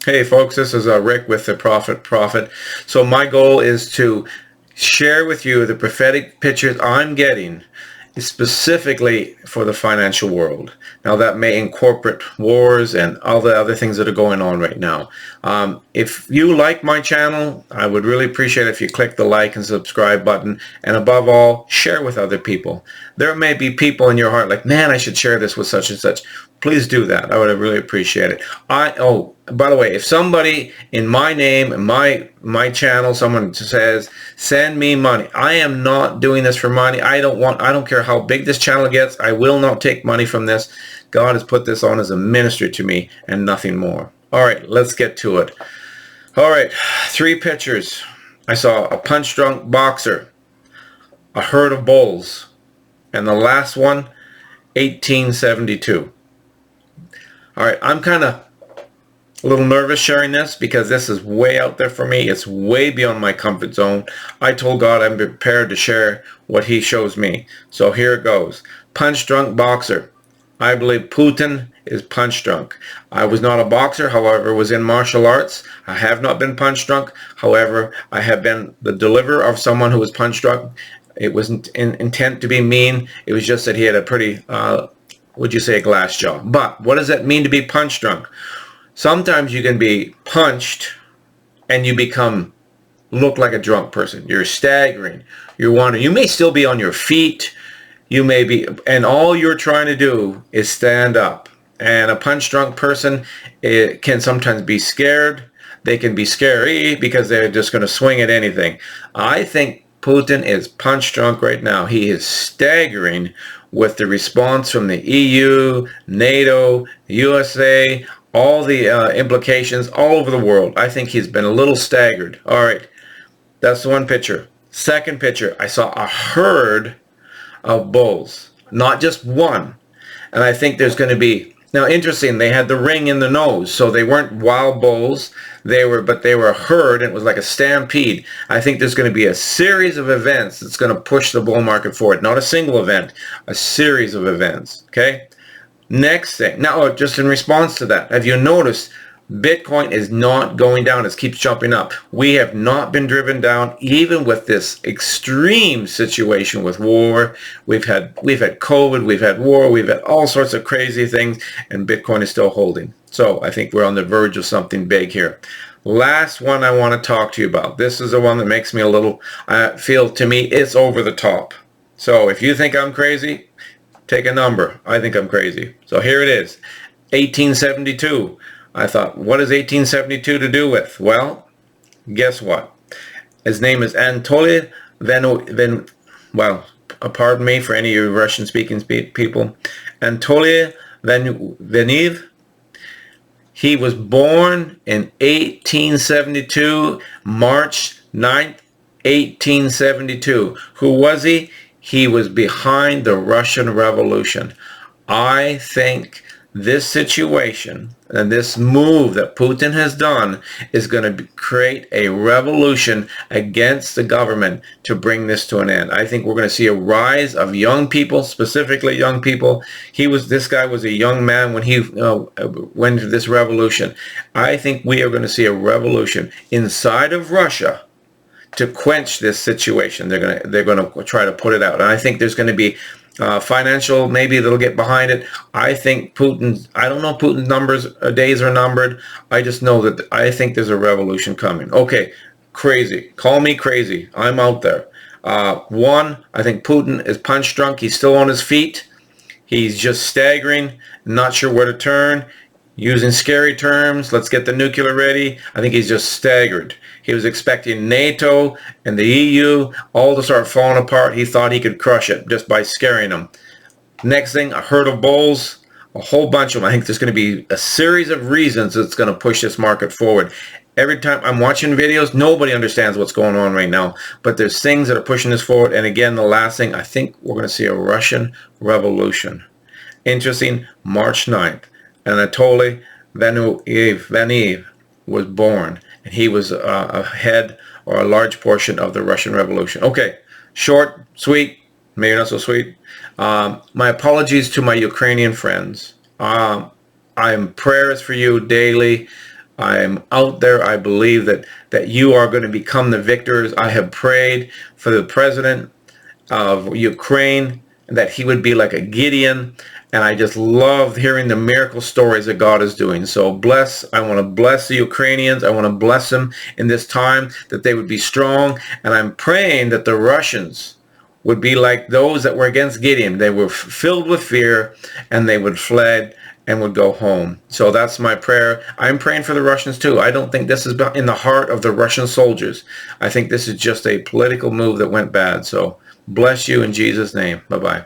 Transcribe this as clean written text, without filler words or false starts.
Hey folks, this is Rick with the Prophet. So my goal is to share with you the prophetic pictures I'm getting specifically for the financial world. Now that may incorporate wars and all the other things that are going on right now. If you like my channel, I would really appreciate it if you click the like and subscribe button, and above all, share with other people. There may be people in your heart like, man, I should share this with such and such. Please do that. I would really appreciate it. By the way, if somebody in my name, in my channel, someone says, send me money. I am not doing this for money. I don't care how big this channel gets. I will not take money from this. God has put this on as a ministry to me and nothing more. All right, let's get to it. All right, 3 pictures. I saw a punch-drunk boxer, a herd of bulls, and the last one, 1872. All right, I'm kind of a little nervous sharing this because this is way out there for me. It's way beyond my comfort zone. I told God I'm prepared to share what he shows me. So here it goes. Punch drunk boxer. I believe Putin is punch drunk. I was not a boxer, however, was in martial arts. I have not been punch drunk. However, I have been the deliverer of someone who was punch drunk. It wasn't intent to be mean. It was just that he had a pretty, would you say, a glass jaw. But what does that mean to be punch drunk? Sometimes you can be punched and you look like a drunk person. You're staggering. You may still be on your feet. You may be, and all you're trying to do is stand up. And a punch drunk person, it can sometimes be scared. They can be scary because they're just going to swing at anything. I think Putin is punch drunk right now. He is staggering with the response from the EU, NATO, USA, all the implications all over the world. I think he's been a little staggered. All right, that's one picture. Second picture, I saw a herd of bulls, not just one. And I think there's going to be, now interesting, they had the ring in the nose, so they weren't wild bulls, but they were a herd, and it was like a stampede. I think there's going to be a series of events that's going to push the bull market forward. Not a single event, a series of events, okay? Next thing, now just in response to that, have you noticed Bitcoin is not going down, it keeps jumping up. We have not been driven down even with this extreme situation with war. We've had COVID, we've had war, we've had all sorts of crazy things, and Bitcoin is still holding. So I think we're on the verge of something big here. Last one I want to talk to you about. This is the one that makes me a little, I feel to me it's over the top. So if you think I'm crazy, take a number. I think I'm crazy. So here it is, 1872. I thought, what is 1872 to do with? Well, guess what? His name is Anatoly pardon me for any of you Russian-speaking people. Anatoly Veniv. He was born in 1872, March 9th, 1872. Who was he? He was behind the Russian Revolution. I think this situation and this move that Putin has done is going to create a revolution against the government to bring this to an end. I think we're going to see a rise of young people, specifically young people. This guy was a young man when he went into this revolution. I think we are going to see a revolution inside of Russia to quench this situation. They're going to try to put it out, and I think there's going to be financial, maybe they'll get behind it. I think I don't know Putin's days are numbered. I just know that I think there's a revolution coming. Okay, crazy. Call me crazy. I'm out there. One, I think Putin is punch drunk. He's still on his feet. He's just staggering, not sure where to turn, using scary terms. Let's get the nuclear ready. I think he's just staggered. He was expecting NATO and the EU all to start falling apart. He thought he could crush it just by scaring them. Next thing, a herd of bulls, a whole bunch of them. I think there's going to be a series of reasons that's going to push this market forward. Every time I'm watching videos, nobody understands what's going on right now. But there's things that are pushing this forward. And again, the last thing, I think we're going to see a Russian revolution. Interesting, March 9th. Anatoly Veniv was born. And he was a head or a large portion of the Russian Revolution. Okay, short, sweet, maybe not so sweet. My apologies to my Ukrainian friends. I'm prayers for you daily. I'm out there. I believe that you are going to become the victors. I have prayed for the president of Ukraine, that he would be like a Gideon. And I just love hearing the miracle stories that God is doing. So I want to bless the Ukrainians. I want to bless them in this time, that they would be strong. And I'm praying that the Russians would be like those that were against Gideon. They were filled with fear, and they would fled and would go home. So that's my prayer. I'm praying for the Russians too. I don't think this is in the heart of the Russian soldiers. I think this is just a political move that went bad. So bless you in Jesus' name. Bye-bye.